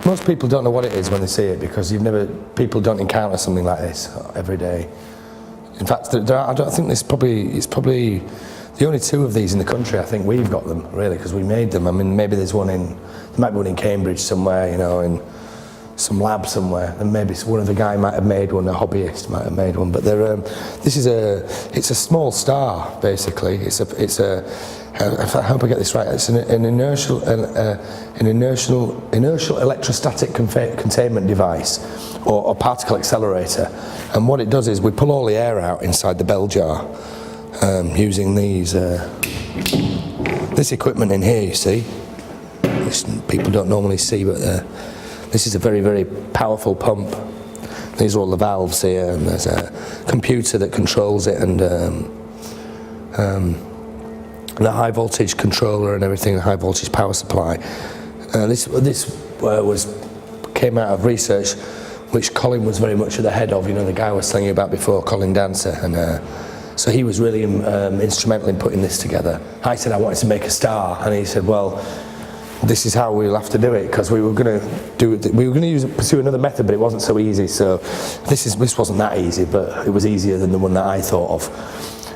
Most people don't know what it is when they see it because people don't encounter something like this every day. In fact, I don't think it's probably the only two of these in the country. I think we've got them really because we made them. I mean, maybe there might be one in Cambridge somewhere, you know, in some lab somewhere, and maybe one of the guy might have made one, a hobbyist might have made one. But it's a small star basically. I hope I get this right. It's an inertial electrostatic containment device, or particle accelerator. And what it does is we pull all the air out inside the bell jar using this equipment in here. You see, which people don't normally see, but this is a very, very powerful pump. These are all the valves here, and there's a computer that controls it, and a high voltage controller and everything, a high voltage power supply. This came out of research which Colin was very much at the head of, you know, the guy I was telling you about before, Colin Dancer, and so he was really instrumental in putting this together. I said I wanted to make a star, and he said, well, this is how we'll have to do it, because we were going to pursue another method, but it wasn't so easy. So this wasn't that easy, but it was easier than the one that I thought of.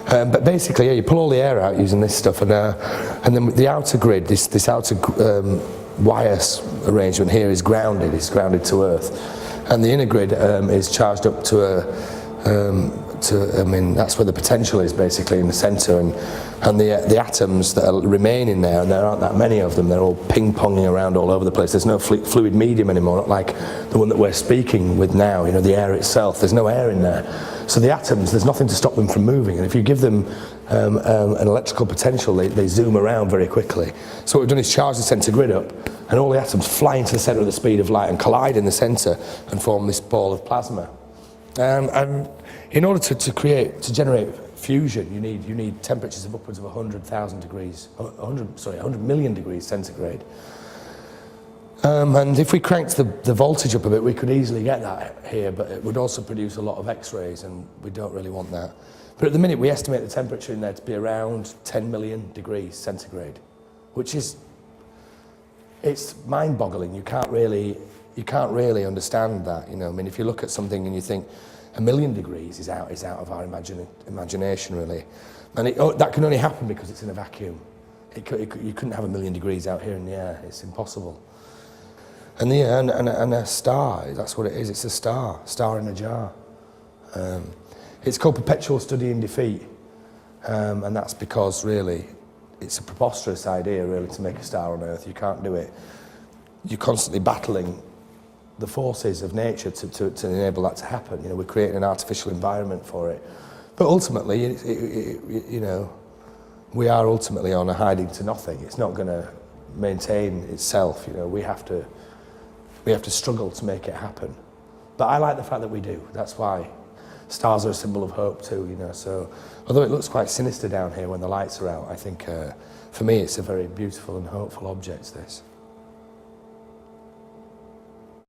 But basically, yeah, you pull all the air out using this stuff, and then the outer grid, this outer wires arrangement here is grounded. It's grounded to Earth, and the inner grid is charged up to I mean, that's where the potential is basically in the centre, and the atoms that remain in there, and there aren't that many of them. They're all ping-ponging around all over the place. There's no fluid medium anymore, not like the one that we're speaking with now. You know, the air itself. There's no air in there. So the atoms, there's nothing to stop them from moving, and if you give them an electrical potential, they zoom around very quickly. So what we've done is charge the centre grid up, and all the atoms fly into the centre at the speed of light and collide in the centre and form this ball of plasma. And in order to generate fusion, you need temperatures of upwards of 100,000 degrees, 100 million degrees centigrade. And if we cranked the voltage up a bit, we could easily get that here, but it would also produce a lot of X-rays, and we don't really want that. But at the minute, we estimate the temperature in there to be around 10 million degrees centigrade, which it's mind-boggling. You can't really understand that. You know, I mean, if you look at something and you think 1 million degrees is out of our imagination, really, and that can only happen because it's in a vacuum. You couldn't have 1 million degrees out here in the air. It's impossible. And a star, that's what it is. It's a star in a jar. It's called Perpetual Study in Defeat, and that's because really it's a preposterous idea really to make a star on Earth. You can't do it. You're constantly battling the forces of nature to enable that to happen. You know, we're creating an artificial environment for it. But ultimately, you know, we are ultimately on a hiding to nothing. It's not going to maintain itself. You know, we have to struggle to make it happen. But I like the fact that we do. That's why stars are a symbol of hope too, you know. So although it looks quite sinister down here when the lights are out, I think for me it's a very beautiful and hopeful object, this.